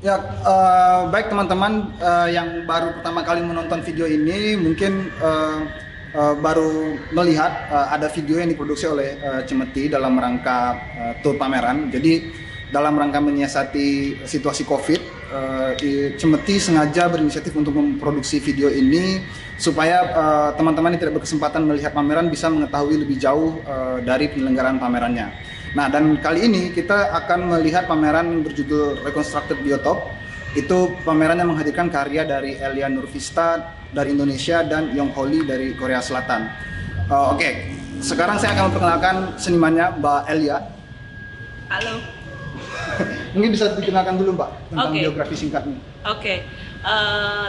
Ya, baik teman-teman yang baru pertama kali menonton video ini mungkin baru melihat ada video yang diproduksi oleh Cemeti dalam rangka tur pameran. Jadi dalam rangka menyiasati situasi COVID, Cemeti sengaja berinisiatif untuk memproduksi video ini supaya teman-teman yang tidak berkesempatan melihat pameran bisa mengetahui lebih jauh dari penyelenggaraan pamerannya. Nah, dan kali ini kita akan melihat pameran berjudul Reconstructed Biotop. Itu pameran yang menghadirkan karya dari Elia Nurvista dari Indonesia dan Yong Ho Lee dari Korea Selatan. Oke, sekarang saya akan memperkenalkan senimannya, Mbak Elia. Halo. Mungkin bisa dikenalkan dulu, Mbak, tentang Oke. biografi singkatnya. Oke.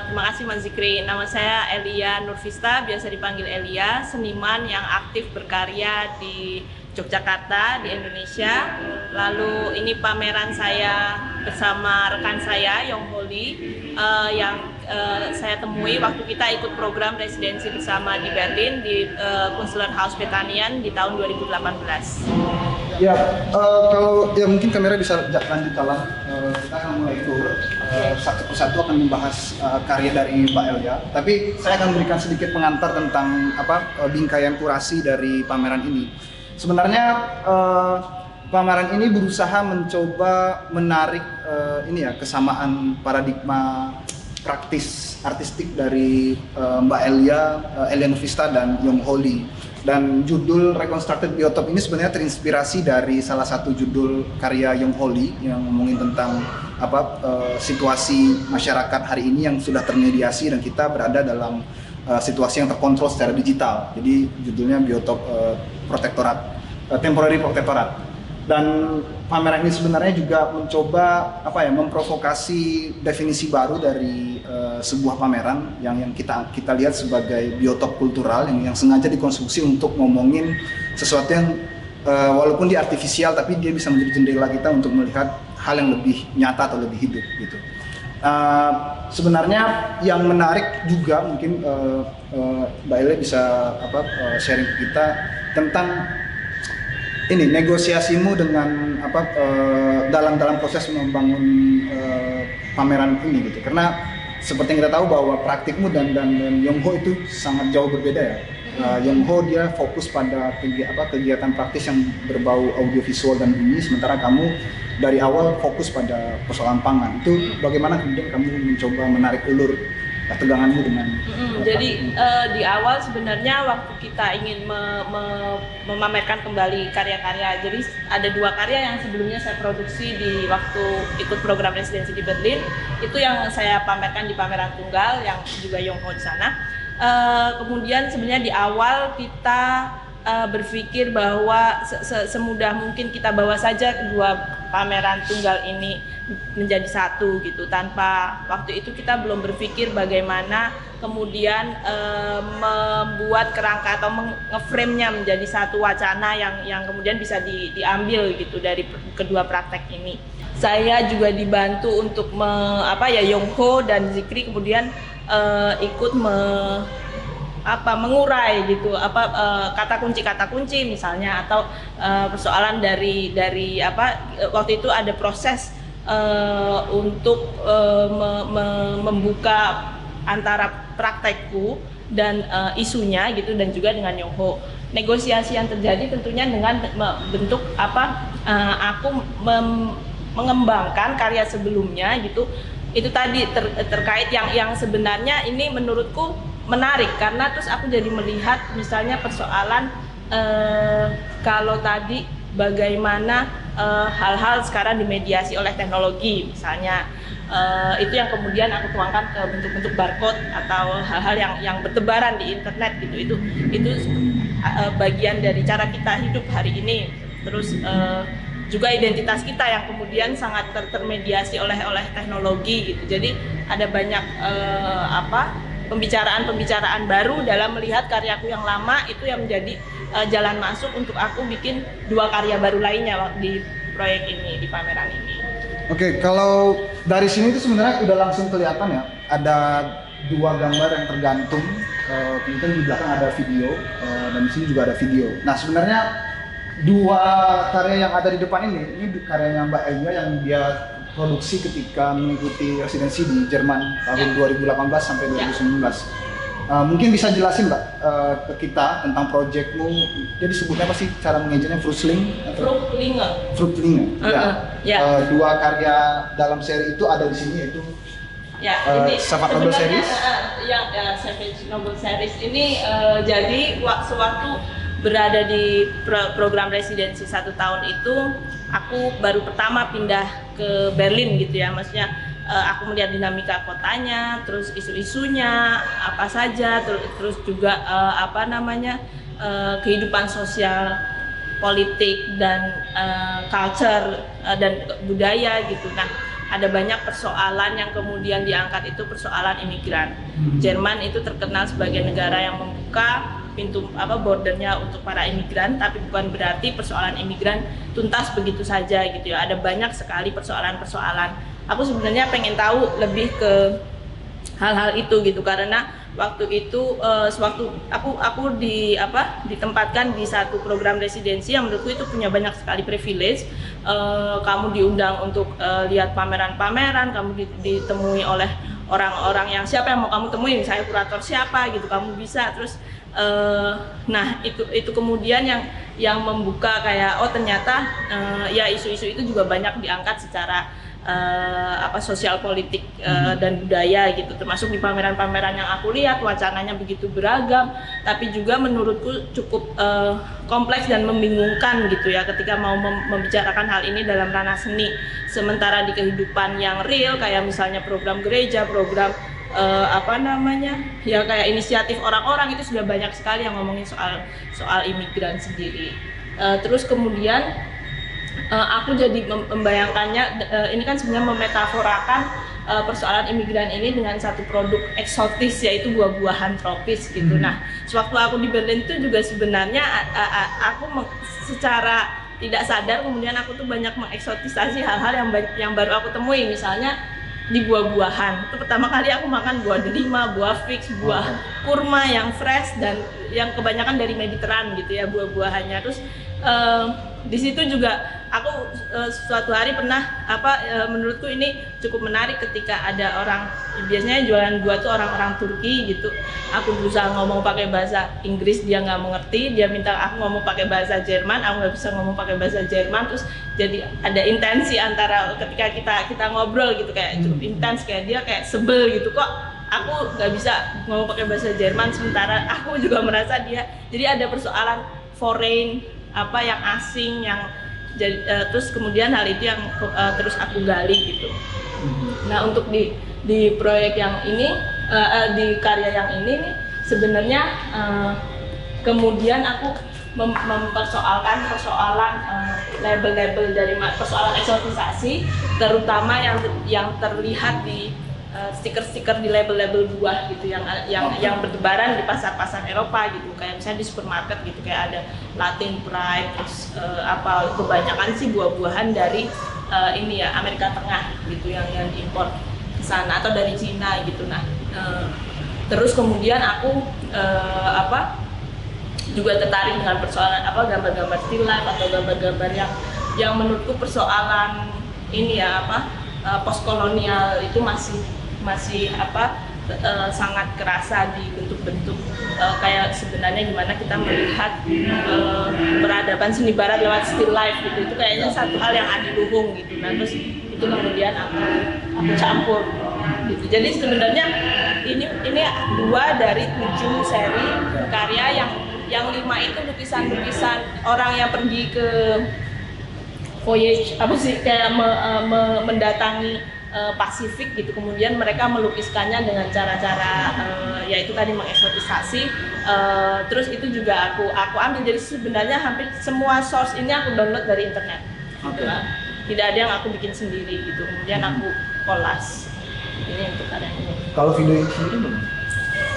Terima kasih Mas Zikri. Nama saya Elia Nurvista, biasa dipanggil Elia, seniman yang aktif berkarya di Yogyakarta, di Indonesia. Lalu ini pameran saya bersama rekan saya, Yong Ho Lee, yang saya temui waktu kita ikut program residensi bersama di Berlin di Kunstlerhaus Bethanien di tahun 2018. Ya, kalau ya mungkin kamera bisa lanjut jalan. Kita akan mulai tour. Satu persatu akan membahas karya dari Mbak Elia. Tapi saya akan memberikan sedikit pengantar tentang bingkaian kurasi dari pameran ini. Sebenarnya pameran ini berusaha mencoba menarik kesamaan paradigma praktis artistik dari Mbak Elia Nurvista dan Yong Ho Lee. Dan judul Reconstructed Biotop ini sebenarnya terinspirasi dari salah satu judul karya Yong Ho Lee yang ngomongin tentang situasi masyarakat hari ini yang sudah termediasi dan kita berada dalam situasi yang terkontrol secara digital. Jadi judulnya Biotop Protectorate, Temporary Protectorate. Dan pameran ini sebenarnya juga mencoba memprovokasi definisi baru dari sebuah pameran yang kita lihat sebagai biotop kultural yang sengaja dikonstruksi untuk ngomongin sesuatu yang walaupun dia artifisial tapi dia bisa menjadi jendela kita untuk melihat hal yang lebih nyata atau lebih hidup gitu. Sebenarnya yang menarik juga mungkin Mbak Ele bisa sharing ke kita tentang ini negosiasimu dengan dalam proses membangun pameran ini gitu, karena seperti yang kita tahu bahwa praktikmu dan Yong Ho itu sangat jauh berbeda ya. Yong Ho dia fokus pada kegiatan praktis yang berbau audiovisual dan bunyi, sementara kamu dari awal fokus pada persoalan pangan. Itu bagaimana kemudian kamu mencoba menarik ulur teganganmu dengan Jadi di awal sebenarnya waktu kita ingin memamerkan kembali karya-karya, jadi ada dua karya yang sebelumnya saya produksi di waktu ikut program residensi di Berlin, itu yang saya pamerkan di pameran tunggal yang juga Yong Ho di sana. Kemudian sebenarnya di awal kita berpikir bahwa semudah mungkin kita bawa saja kedua pameran tunggal ini menjadi satu gitu, tanpa waktu itu kita belum berpikir bagaimana kemudian membuat kerangka atau nge-frame-nya menjadi satu wacana yang kemudian bisa diambil gitu dari kedua praktek ini. Saya juga dibantu untuk Yong Ho dan Zikri kemudian ikut mengurai gitu kata kunci misalnya, atau persoalan dari waktu itu ada proses untuk membuka antara praktekku dan isunya gitu, dan juga dengan Yong Ho. Negosiasi yang terjadi tentunya dengan bentuk aku mengembangkan karya sebelumnya gitu. Itu tadi terkait yang sebenarnya ini menurutku menarik, karena terus aku jadi melihat misalnya persoalan kalau tadi bagaimana hal-hal sekarang dimediasi oleh teknologi misalnya, itu yang kemudian aku tuangkan ke bentuk-bentuk barcode atau hal-hal yang bertebaran di internet gitu. Itu bagian dari cara kita hidup hari ini. Terus juga identitas kita yang kemudian sangat termediasi oleh teknologi gitu. Jadi ada banyak pembicaraan baru dalam melihat karyaku yang lama, itu yang menjadi jalan masuk untuk aku bikin dua karya baru lainnya di proyek ini, di pameran ini. Oke, kalau dari sini itu sebenarnya udah langsung kelihatan ya, ada dua gambar yang tergantung, kemudian di belakang ada video, dan di sini juga ada video. Nah sebenarnya dua karya yang ada di depan ini karyanya Mbak Elia yang dia produksi ketika mengikuti residensi di Jerman tahun 2018 sampai 2019. Mungkin bisa jelasin Mbak ke kita tentang proyekmu. Jadi sebutnya apa sih cara mengejanya, Fruitling? Fruitling. Dua karya dalam seri itu ada di sini, yaitu ini Savage Noble Series. Savage Noble Series ini jadi sewaktu berada di program residensi 1 tahun itu, aku baru pertama pindah ke Berlin gitu ya, maksudnya aku melihat dinamika kotanya, terus isu-isunya apa saja, terus juga kehidupan sosial, politik dan culture dan budaya gitu. Nah, ada banyak persoalan yang kemudian diangkat, itu persoalan imigran. Jerman itu terkenal sebagai negara yang membuka pintu bordernya untuk para imigran, tapi bukan berarti persoalan imigran tuntas begitu saja gitu ya. Ada banyak sekali persoalan-persoalan. Aku sebenarnya pengen tahu lebih ke hal-hal itu gitu, karena waktu itu sewaktu aku ditempatkan di satu program residensi yang menurutku itu punya banyak sekali privilege. Kamu diundang untuk lihat pameran-pameran, kamu ditemui oleh orang-orang yang siapa yang mau kamu temui, misalnya kurator siapa gitu, kamu bisa terus nah itu kemudian yang membuka kayak ternyata ya isu-isu itu juga banyak diangkat secara sosial politik dan budaya gitu, termasuk di pameran-pameran yang aku lihat wacananya begitu beragam, tapi juga menurutku cukup kompleks dan membingungkan gitu ya ketika mau membicarakan hal ini dalam ranah seni, sementara di kehidupan yang real kayak misalnya program gereja, program ya kayak inisiatif orang-orang itu sudah banyak sekali yang ngomongin soal imigran sendiri. Terus kemudian aku jadi membayangkannya, ini kan sebenarnya memetaforakan persoalan imigran ini dengan satu produk eksotis, yaitu buah-buahan tropis gitu. Nah, sewaktu aku di Berlin itu juga sebenarnya aku secara tidak sadar kemudian aku tuh banyak mengeksotisasi hal-hal yang baru aku temui, misalnya di buah-buahan. Itu pertama kali aku makan buah delima, buah fix, buah kurma yang fresh dan yang kebanyakan dari Mediteran gitu ya buah-buahannya. Terus di situ juga aku suatu hari pernah menurutku ini cukup menarik ketika ada orang, biasanya jualan buah tuh orang-orang Turki gitu. Aku berusaha ngomong pakai bahasa Inggris, dia nggak mengerti, dia minta aku ngomong pakai bahasa Jerman, aku nggak bisa ngomong pakai bahasa Jerman, terus jadi ada intensi antara ketika kita ngobrol gitu, kayak cukup intens, kayak dia kayak sebel gitu, kok aku nggak bisa ngomong pakai bahasa Jerman, sementara aku juga merasa dia, jadi ada persoalan foreign, yang asing, yang terus kemudian hal itu yang terus aku gali gitu. Nah, untuk di proyek yang ini, di karya yang ini nih, sebenarnya kemudian aku mempersoalkan persoalan label-label dari persoalan eksotisasi, terutama yang terlihat di stiker-stiker di label-label buah gitu yang bertebaran di pasar-pasar Eropa gitu, kayak misalnya di supermarket gitu, kayak ada Latin Pride, terus kebanyakan sih buah-buahan dari ini ya Amerika Tengah gitu yang diimpor ke sana atau dari Cina gitu. Nah, terus kemudian aku juga tertarik dengan persoalan gambar-gambar still life atau gambar-gambar yang menurutku persoalan ini ya postkolonial itu masih sangat kerasa di bentuk-bentuk kayak sebenarnya gimana kita melihat peradaban seni barat lewat still life gitu, itu kayaknya satu hal yang adiluhung gitu. Nah, terus itu kemudian aku campur gitu. Jadi sebenarnya ini 2 dari 7 seri karya yang 5 itu lukisan-lukisan orang yang pergi ke voyage kayak mendatangi Pasifik gitu, kemudian mereka melukiskannya dengan cara-cara yaitu tadi mengeksotisasi. Terus itu juga aku ambil, jadi sebenarnya hampir semua source ini aku download dari internet. Gitu lah. Tidak ada yang aku bikin sendiri gitu, kemudian aku collage ini untuk karya ini. Kalau video ini sendiri bagaimana?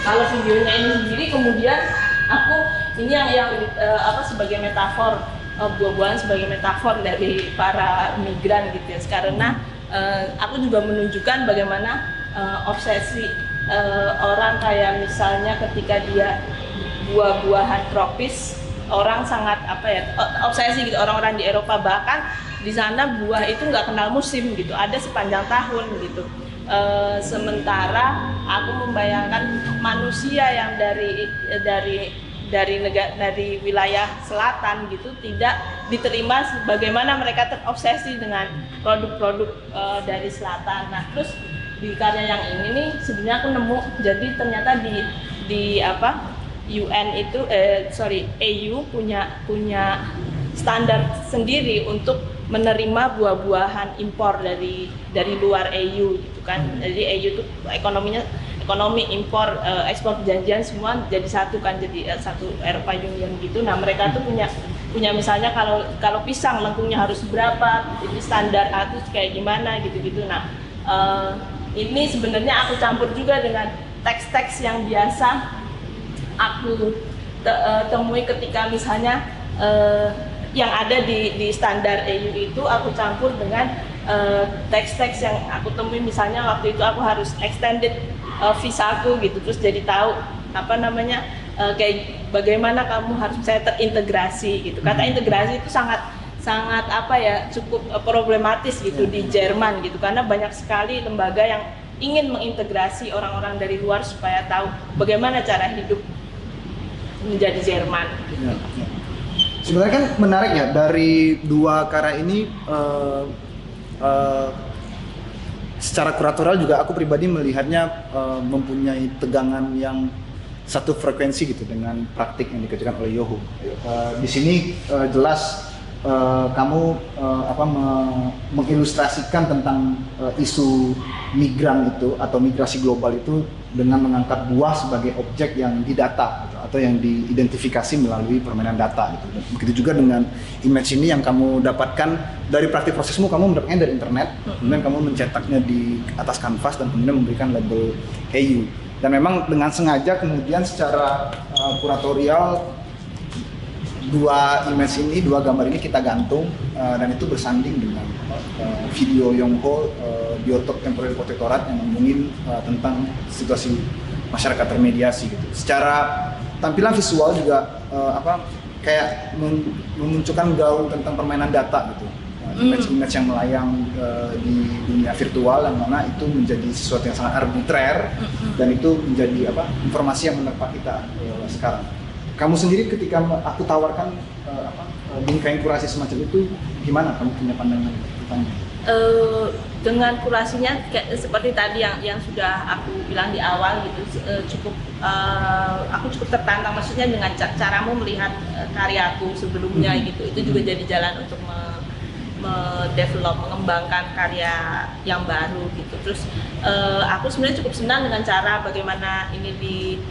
Kalau videonya ini sendiri kemudian aku ini yang sebagai metafor, buah-buahan sebagai metafor dari para migran gitu ya, karena aku juga menunjukkan bagaimana obsesi orang kayak misalnya ketika dia buah-buahan tropis, orang sangat obsesi gitu, orang-orang di Eropa bahkan di sana buah itu nggak kenal musim gitu, ada sepanjang tahun gitu. Sementara aku membayangkan manusia yang dari wilayah selatan gitu tidak diterima bagaimana mereka terobsesi dengan produk-produk dari selatan. Nah, terus di karya yang ini nih sebenarnya aku nemu, jadi ternyata di UN itu AU punya standar sendiri untuk menerima buah-buahan impor dari luar AU gitu kan. Jadi AU itu ekonomi impor ekspor perjanjian semua jadi satu kan, jadi satu Eropa Union gitu. Nah, mereka tuh punya misalnya kalau pisang lengkungnya harus berapa, jadi standar harus kayak gimana gitu-gitu. Nah, ini sebenarnya aku campur juga dengan teks-teks yang biasa aku temui ketika misalnya yang ada di standar EU itu aku campur dengan teks-teks yang aku temui, misalnya waktu itu aku harus extended visaku gitu, terus jadi tahu kayak bagaimana kamu harus saya terintegrasi gitu. Kata integrasi itu sangat cukup problematis gitu di Jerman gitu, karena banyak sekali lembaga yang ingin mengintegrasi orang-orang dari luar supaya tahu bagaimana cara hidup menjadi Jerman. Ya. Sebenarnya kan menarik ya, dari dua karya ini secara kuratorial juga aku pribadi melihatnya mempunyai tegangan yang satu frekuensi gitu dengan praktik yang dikerjakan oleh Yoho. Di sini jelas kamu mengilustrasikan tentang isu migran itu atau migrasi global itu dengan mengangkat buah sebagai objek yang didata gitu, atau yang diidentifikasi melalui permainan data gitu. Begitu juga dengan image ini yang kamu dapatkan dari praktik prosesmu, kamu mendapatkannya dari internet, kemudian kamu mencetaknya di atas kanvas dan kemudian memberikan label EU. Dan memang dengan sengaja kemudian secara kuratorial dua image ini, dua gambar ini kita gantung dan itu bersanding dengan video Yongho Biotok Temporary Protectorate yang ngomongin tentang situasi masyarakat termediasi gitu. Secara tampilan visual juga kayak memunculkan gaung tentang permainan data gitu. Image-image yang melayang di dunia virtual yang mana itu menjadi sesuatu yang sangat arbitrer dan itu menjadi informasi yang menerpa kita sekarang. Kamu sendiri ketika aku tawarkan bingkai kurasi semacam itu, gimana kamu punya pandangan tentang? Dengan kurasinya seperti tadi yang sudah aku bilang di awal gitu, aku cukup tertantang, maksudnya dengan caramu melihat karyaku sebelumnya gitu, itu juga jadi jalan untuk mengembangkan karya yang baru gitu. Terus aku sebenarnya cukup senang dengan cara bagaimana ini di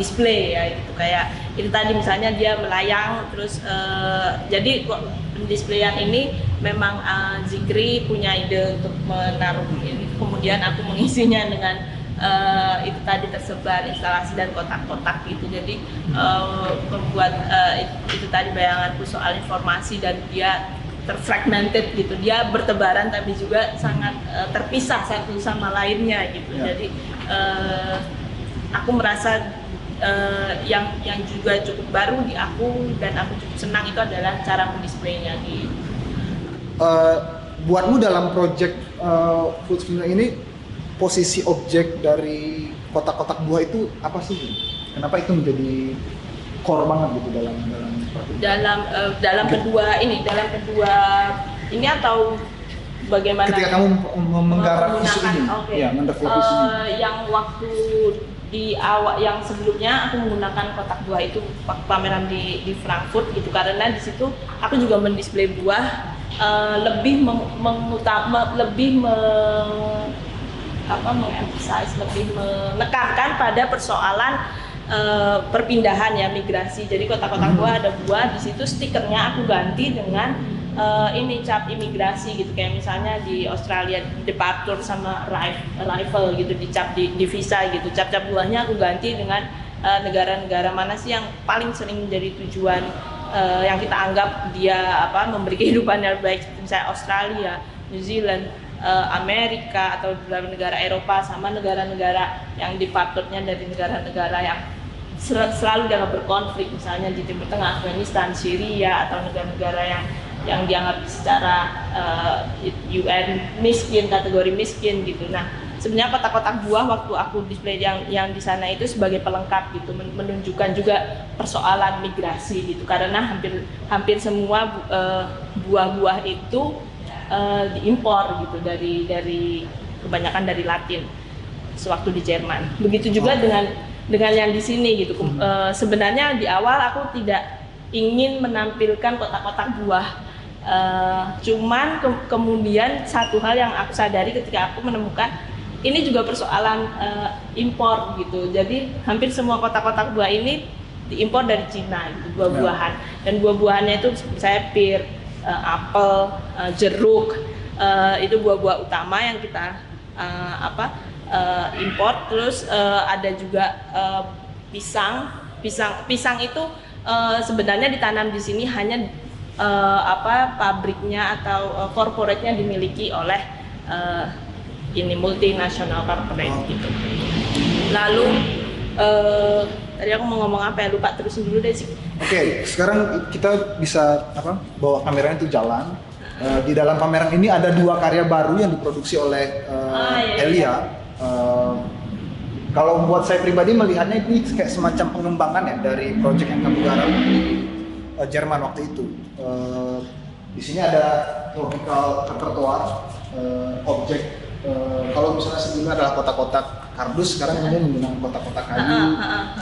display ya gitu, kayak itu tadi misalnya dia melayang terus jadi pendisplayan ini memang Zikri punya ide untuk menaruh ini, kemudian aku mengisinya dengan itu tadi tersebar instalasi dan kotak-kotak gitu, jadi membuat itu tadi bayanganku soal informasi dan dia terfragmented gitu, dia bertebaran tapi juga sangat terpisah satu sama lainnya gitu ya. Jadi aku merasa yang juga cukup baru di aku dan aku cukup senang itu adalah cara mendisplaynya gitu. Buatmu dalam project Food Spinner ini, posisi objek dari kotak-kotak buah itu apa sih? Kenapa itu menjadi core banget gitu dalam kedua ini atau bagaimana? Ketika kamu menggarap isu ini, ya, mendevelop isu ini. Yang waktu di awal, yang sebelumnya aku menggunakan kotak buah itu pameran di Frankfurt gitu, karena di situ aku juga mendisplay buah lebih menekankan pada persoalan perpindahan ya, migrasi. Jadi kotak-kotak buah ada buah, di situ stikernya aku ganti dengan ini cap imigrasi gitu, kayak misalnya di Australia departure sama arrival gitu, dicap di visa gitu. Cap-cap buahnya aku ganti dengan negara-negara mana sih yang paling sering menjadi tujuan yang kita anggap dia memberi kehidupan yang baik, misalnya Australia, New Zealand, Amerika atau beberapa negara Eropa, sama negara-negara yang departurnya dari negara-negara yang selalu dianggap berkonflik, misalnya di Timur Tengah, Afghanistan, Syria, atau negara-negara yang yang dianggap secara UN miskin, kategori miskin gitu. Nah, sebenarnya kotak-kotak buah waktu aku display yang di sana itu sebagai pelengkap gitu, menunjukkan juga persoalan migrasi gitu, karena hampir semua buah-buah itu diimpor gitu dari kebanyakan dari Latin sewaktu di Jerman. Begitu juga dengan yang di sini gitu. Sebenarnya di awal aku tidak ingin menampilkan kotak-kotak buah, cuman kemudian satu hal yang aku sadari ketika aku menemukan ini juga persoalan impor gitu. Jadi hampir semua kotak-kotak buah ini diimpor dari Cina gitu, buah-buahan. Dan buah-buahannya itu saya pir, apel, jeruk, itu buah-buah utama yang kita import. Terus ada juga pisang itu sebenarnya ditanam di sini hanya pabriknya atau corporate-nya dimiliki oleh ini multinational corporate gitu. Lalu tadi aku mau ngomong apa ya, lupa, terusin dulu deh sih. Oke, sekarang kita bisa bawa kameranya itu jalan. Di dalam pameran ini ada 2 karya baru yang diproduksi oleh Elia. Kalau buat saya pribadi melihatnya ini kayak semacam pengembangan ya dari proyek yang kamu garap di Jerman waktu itu. Di sini ada tropical repertoire, objek. Kalau misalnya sebelumnya adalah kotak-kotak kardus, sekarang kamu menggunakan kotak-kotak kayu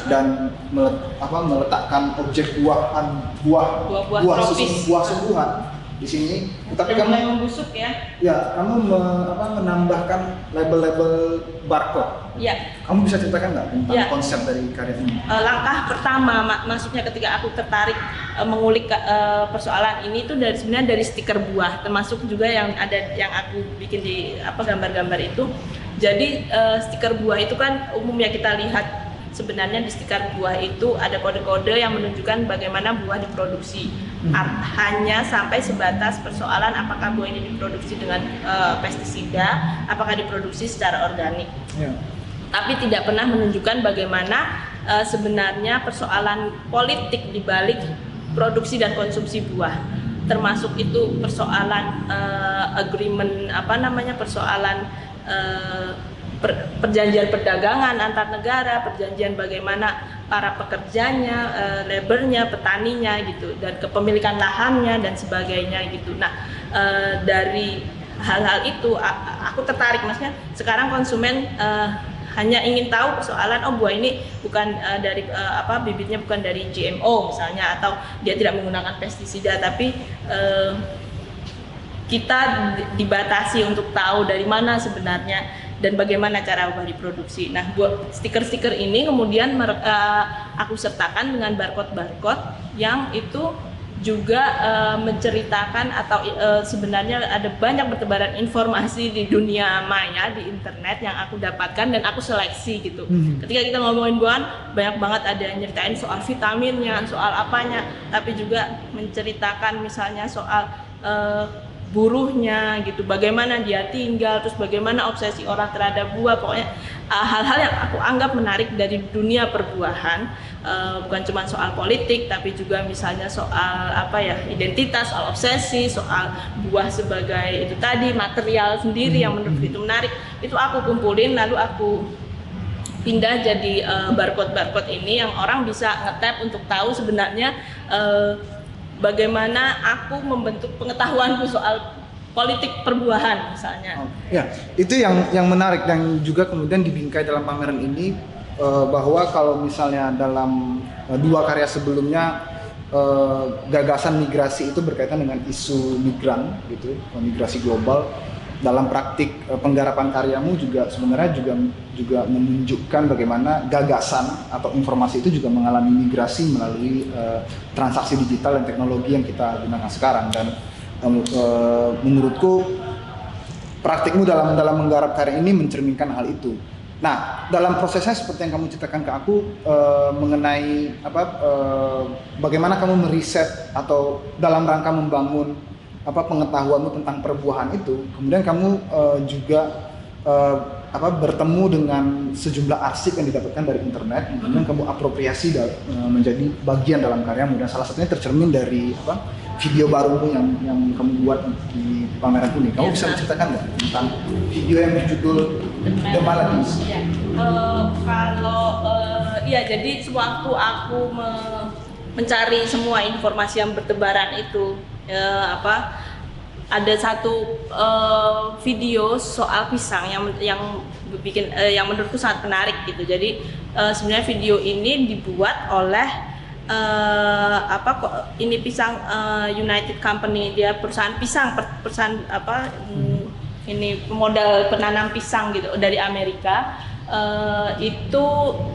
dan meletakkan objek buah sungguhan di sini. Tapi kamu mulai membusuk ya. Ya, kamu menambahkan label-label barcode. Ya. Kamu bisa ceritakan nggak tentang konsep dari karya ini? Langkah pertama, maksudnya ketika aku tertarik mengulik persoalan ini itu sebenarnya dari stiker buah, termasuk juga yang aku bikin di gambar-gambar itu. Jadi stiker buah itu kan umumnya kita lihat sebenarnya di stiker buah itu ada kode-kode yang menunjukkan bagaimana buah diproduksi. Hanya sampai sebatas persoalan apakah buah ini diproduksi dengan pestisida, apakah diproduksi secara organik. Yeah. Tapi tidak pernah menunjukkan bagaimana sebenarnya persoalan politik di balik produksi dan konsumsi buah. Termasuk itu persoalan agreement, persoalan perjanjian perdagangan antar negara, perjanjian bagaimana para pekerjanya, labornya, petaninya gitu, dan kepemilikan lahannya dan sebagainya gitu. Nah, dari hal-hal itu aku tertarik, maksudnya sekarang konsumen hanya ingin tahu persoalan buah ini bukan dari bibitnya bukan dari GMO misalnya, atau dia tidak menggunakan pestisida, tapi kita dibatasi untuk tahu dari mana sebenarnya dan bagaimana cara buah diproduksi. Nah, buat stiker-stiker ini kemudian aku sertakan dengan barcode-barcode yang itu juga menceritakan atau sebenarnya ada banyak bertebaran informasi di dunia maya, di internet yang aku dapatkan dan aku seleksi gitu. Ketika kita ngomongin buahan, banyak banget ada yang nyeritain soal vitaminnya, soal apanya, tapi juga menceritakan misalnya soal buruhnya gitu, bagaimana dia tinggal, terus bagaimana obsesi orang terhadap buah. Pokoknya hal-hal yang aku anggap menarik dari dunia perbuahan, bukan cuma soal politik tapi juga misalnya soal identitas, soal obsesi, soal buah sebagai itu tadi material sendiri yang menurut itu menarik. Itu aku kumpulin, lalu aku pindah jadi barcode-barcode ini yang orang bisa nge-tap untuk tahu sebenarnya bagaimana aku membentuk pengetahuanku soal politik perbuahan misalnya. Ya, itu yang menarik dan juga kemudian dibingkai dalam pameran ini, bahwa kalau misalnya dalam 2 karya sebelumnya gagasan migrasi itu berkaitan dengan isu migran gitu, migrasi global. Dalam praktik penggarapan karyamu juga sebenarnya juga menunjukkan bagaimana gagasan atau informasi itu juga mengalami migrasi melalui transaksi digital dan teknologi yang kita gunakan sekarang. Dan menurutku praktikmu dalam menggarap karya ini mencerminkan hal itu. Nah, dalam prosesnya seperti yang kamu ceritakan ke aku mengenai bagaimana kamu meriset atau dalam rangka membangun pengetahuanmu tentang perbuahan itu, kemudian kamu juga bertemu dengan sejumlah arsip yang didapatkan dari internet, kemudian kamu apropriasi menjadi bagian dalam karyamu, dan salah satunya tercermin dari video barumu yang kamu buat di pameran ini. Kamu bisa menceritakan nggak tentang video yang berjudul The Maladies? Ya. Jadi sewaktu aku mencari semua informasi yang bertebaran itu, ada satu video soal pisang yang menurutku sangat menarik gitu. Jadi sebenarnya video ini dibuat oleh pisang United Company, dia perusahaan pisang, ini pemodal penanam pisang gitu dari Amerika.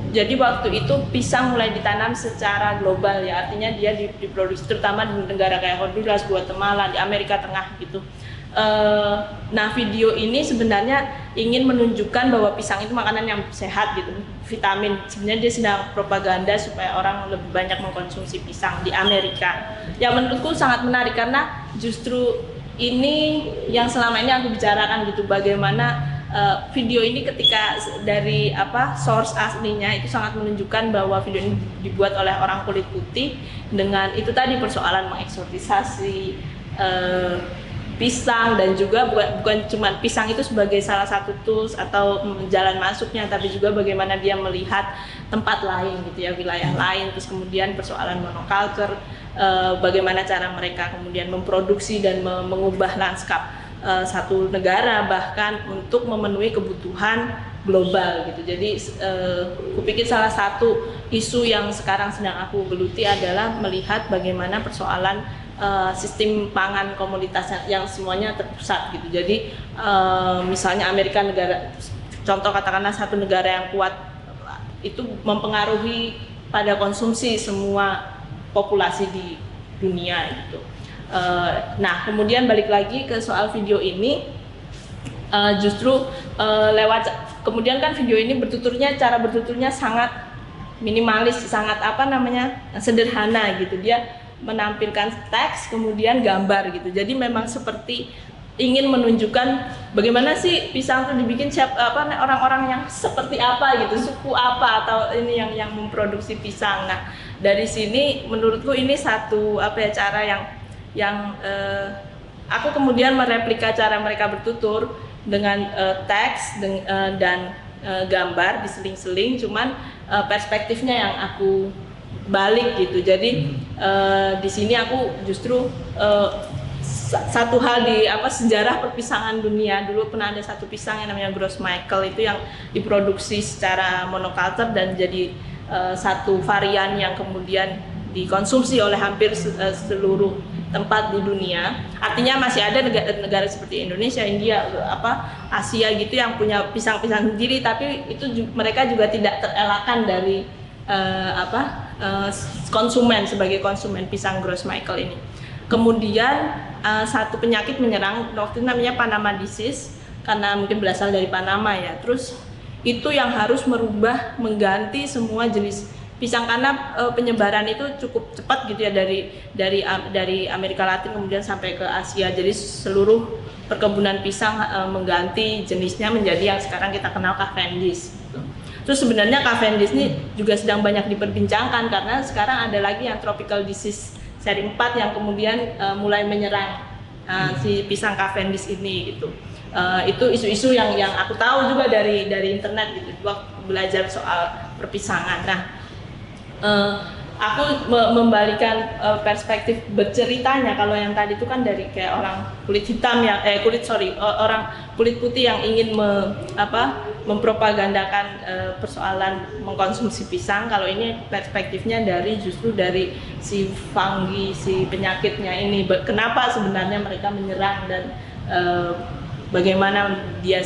Jadi waktu itu pisang mulai ditanam secara global ya, artinya dia diproduksi terutama di negara kayak Honduras, Guatemala, di Amerika Tengah gitu. Nah, video ini sebenarnya ingin menunjukkan bahwa pisang itu makanan yang sehat gitu, vitamin. Sebenarnya dia sedang propaganda supaya orang lebih banyak mengkonsumsi pisang di Amerika. Yang menurutku sangat menarik karena justru ini yang selama ini aku bicarakan gitu, bagaimana video ini ketika dari source aslinya itu sangat menunjukkan bahwa video ini dibuat oleh orang kulit putih dengan itu tadi persoalan mengeksotisasi pisang, dan juga bukan cuma pisang itu sebagai salah satu tools atau jalan masuknya, tapi juga bagaimana dia melihat tempat lain gitu ya, wilayah lain, terus kemudian persoalan monoculture, bagaimana cara mereka kemudian memproduksi dan mengubah lanskap satu negara bahkan untuk memenuhi kebutuhan global gitu. Jadi kupikir salah satu isu yang sekarang sedang aku geluti adalah melihat bagaimana persoalan sistem pangan komoditas yang semuanya terpusat gitu. Jadi misalnya Amerika, negara contoh katakanlah satu negara yang kuat itu mempengaruhi pada konsumsi semua populasi di dunia gitu. Nah, kemudian balik lagi ke soal video ini, justru kemudian kan video ini cara bertuturnya sangat minimalis, sangat sederhana gitu. Dia menampilkan teks kemudian gambar gitu. Jadi memang seperti ingin menunjukkan bagaimana sih pisang itu dibikin, orang-orang yang seperti apa gitu, suku apa atau ini yang memproduksi pisang. Nah, dari sini menurutku ini satu cara yang aku kemudian mereplika cara mereka bertutur dengan teks dan gambar diseling-seling, cuman perspektifnya yang aku balik gitu. Jadi di sini aku justru satu hal di sejarah perpisangan dunia, dulu pernah ada satu pisang yang namanya Gros Michael itu yang diproduksi secara monoculture dan jadi satu varian yang kemudian dikonsumsi oleh hampir seluruh tempat di dunia. Artinya masih ada negara seperti Indonesia, India, Asia gitu yang punya pisang-pisang sendiri, tapi itu mereka juga tidak terelakkan dari konsumen, sebagai konsumen pisang Gros Michael ini. Kemudian satu penyakit menyerang waktu itu namanya Panama disease, karena mungkin berasal dari Panama ya. Terus itu yang harus mengganti semua jenis pisang karena penyebaran itu cukup cepat gitu ya, dari Amerika Latin kemudian sampai ke Asia. Jadi seluruh perkebunan pisang mengganti jenisnya menjadi yang sekarang kita kenal Cavendish. Terus sebenarnya Cavendish ini juga sedang banyak diperbincangkan karena sekarang ada lagi yang tropical disease seri 4 yang kemudian mulai menyerang si pisang Cavendish ini gitu. Itu isu-isu yang aku tahu juga dari internet gitu, waktu belajar soal perpisangan. Nah, aku membalikan perspektif berceritanya. Kalau yang tadi itu kan dari kayak orang kulit hitam yang orang kulit putih yang ingin mempropagandakan persoalan mengkonsumsi pisang. Kalau ini perspektifnya justru dari si fungi, si penyakitnya ini, kenapa sebenarnya mereka menyerang dan bagaimana dia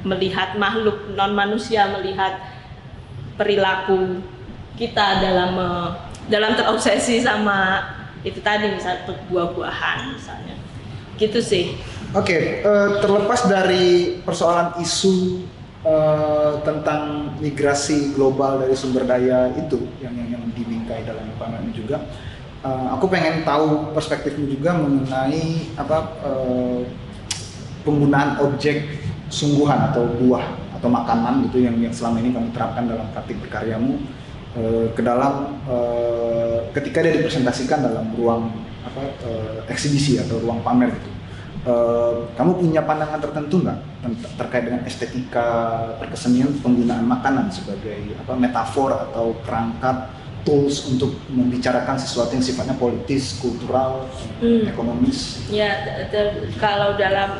melihat makhluk non manusia, melihat perilaku kita dalam terobsesi sama itu tadi, misalnya buah-buahan misalnya, gitu sih. Oke, terlepas dari persoalan isu tentang migrasi global dari sumber daya itu yang dibingkai dalam pameran juga, aku pengen tahu perspektifmu juga mengenai penggunaan objek sungguhan atau buah atau makanan gitu yang selama ini kamu terapkan dalam praktik berkaryamu ke dalam ketika dia dipresentasikan dalam ruang eksibisi atau ruang pamer gitu. Kamu punya pandangan tertentu nggak terkait dengan estetika perkesenian penggunaan makanan sebagai metafor atau perangkat tools untuk membicarakan sesuatu yang sifatnya politis, kultural, ekonomis? Ya, kalau dalam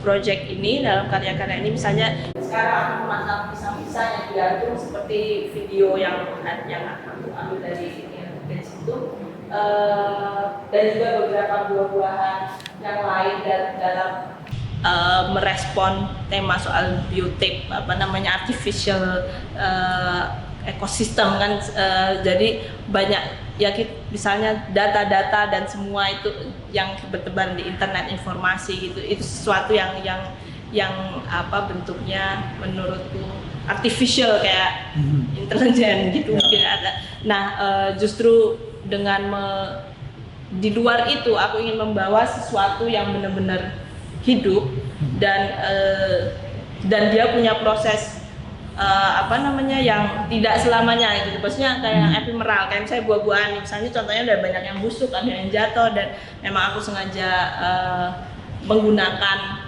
project ini, dalam karya-karya ini, misalnya sekarang aku memasang pisang-pisang yang digantung seperti video yang aku ambil dari situ, dan juga beberapa buah-buahan yang lain dalam merespon tema soal biotape, artificial ekosistem kan, jadi banyak ya, misalnya data-data dan semua itu yang bertebaran di internet, informasi gitu, itu sesuatu yang bentuknya menurutku artificial, kayak intelijen gitu mungkin ada. Nah, justru dengan di luar itu aku ingin membawa sesuatu yang benar-benar hidup dan dia punya proses yang tidak selamanya gitu. Maksudnya kayak ephemeral, kayak misalnya buah-buahan, misalnya contohnya ada banyak yang busuk, ada yang jatuh, dan memang aku sengaja menggunakan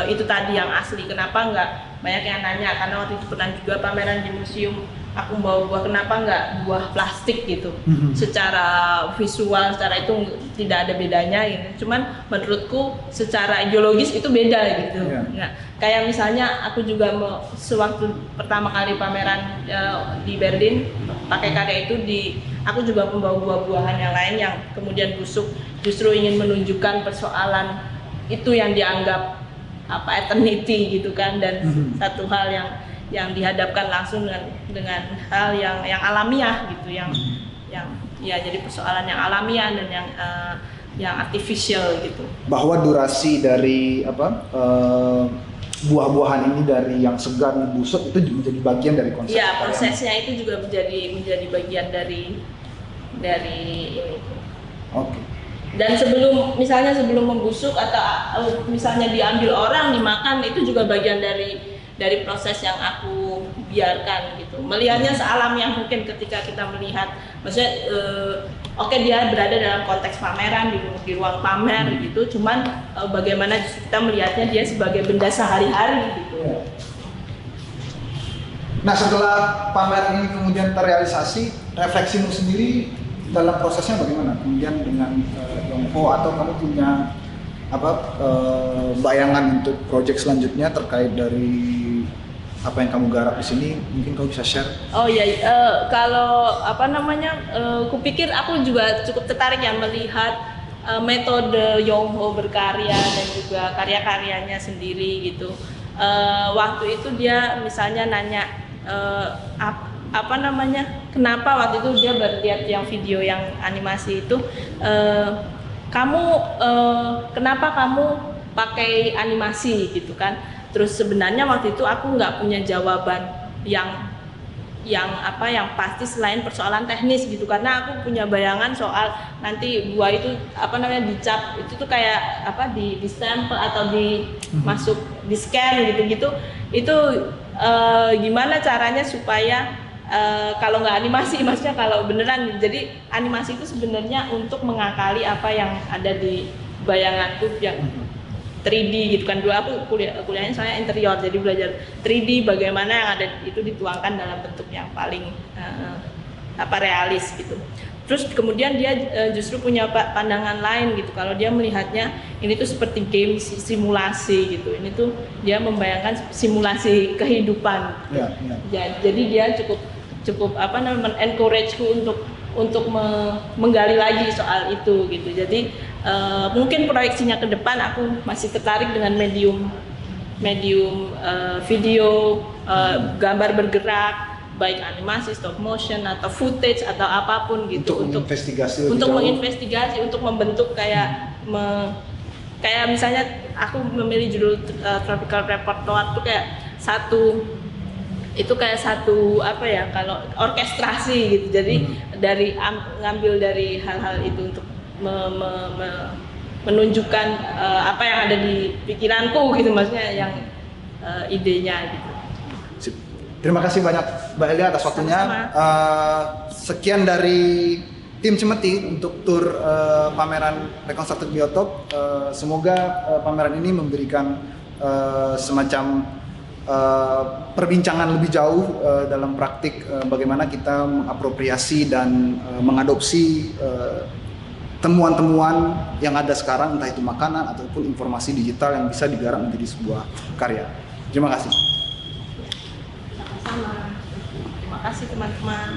itu tadi yang asli. Kenapa nggak, banyak yang nanya, karena waktu itu pernah juga pameran di museum, aku bawa buah, kenapa nggak buah plastik gitu. Secara visual, secara itu tidak ada bedanya gitu. Cuman menurutku secara ideologis itu beda gitu. Nah, kayak misalnya aku juga sewaktu pertama kali pameran di Berlin pakai karya itu, aku juga membawa buah-buahan yang lain yang kemudian busuk, justru ingin menunjukkan persoalan itu yang dianggap eternity gitu kan, dan satu hal yang dihadapkan langsung dengan hal yang alamiah gitu, yang ya, jadi persoalan yang alamiah dan yang artificial gitu. Bahwa durasi dari buah-buahan ini dari yang segar busuk itu menjadi bagian dari konsep. Ya, prosesnya itu juga menjadi bagian dari ini. Oke. Dan misalnya sebelum membusuk atau misalnya diambil orang dimakan, itu juga bagian dari proses yang aku biarkan gitu. Melihatnya sealamiah mungkin ketika kita melihat, maksudnya dia berada dalam konteks pameran, di ruang pamer gitu, cuman bagaimana kita melihatnya dia sebagai benda sehari-hari gitu. Nah, setelah pameran ini kemudian terrealisasi, refleksimu sendiri dalam prosesnya bagaimana? Kemudian dengan Yongho, atau kamu punya bayangan untuk proyek selanjutnya terkait dari apa yang kamu garap di sini? Mungkin kamu bisa share. Oh iya, kalau kupikir aku juga cukup tertarik ya melihat metode Yongho berkarya dan juga karya-karyanya sendiri gitu. Waktu itu dia misalnya nanya kenapa waktu itu dia lihat yang video yang animasi itu, kenapa kamu pakai animasi gitu kan. Terus sebenarnya waktu itu aku nggak punya jawaban yang pasti selain persoalan teknis gitu, karena aku punya bayangan soal nanti buah itu dicap, itu tuh kayak di stempel atau masuk di scan gitu-gitu, itu gimana caranya supaya kalau nggak animasi, maksudnya kalau beneran, jadi animasi itu sebenarnya untuk mengakali apa yang ada di bayanganku yang 3D gitu kan. Dulu aku kuliahnya soalnya interior, jadi belajar 3D, bagaimana yang ada itu dituangkan dalam bentuk yang paling realis gitu. Terus kemudian dia justru punya pandangan lain gitu, kalau dia melihatnya ini tuh seperti game simulasi gitu. Ini tuh dia membayangkan simulasi kehidupan. Jadi dia cukup encourage-ku untuk menggali lagi soal itu gitu. Jadi mungkin proyeksinya ke depan aku masih tertarik dengan medium video, gambar bergerak, baik animasi, stop motion atau footage atau apapun gitu, untuk menginvestigasi, untuk membentuk kayak misalnya aku memilih judul Tropical Repertoire itu kayak satu kalau orkestrasi gitu. Jadi ngambil dari hal-hal itu untuk menunjukkan apa yang ada di pikiranku gitu, maksudnya yang idenya gitu. Terima kasih banyak Mbak Elia atas waktunya. Sekian dari tim Cemeti untuk tur pameran rekonstruktif biotop. Semoga pameran ini memberikan semacam perbincangan lebih jauh dalam praktik bagaimana kita mengapropriasi dan mengadopsi temuan-temuan yang ada sekarang, entah itu makanan ataupun informasi digital yang bisa digarap menjadi sebuah karya. Terima kasih. Sama-sama. Terima kasih teman-teman.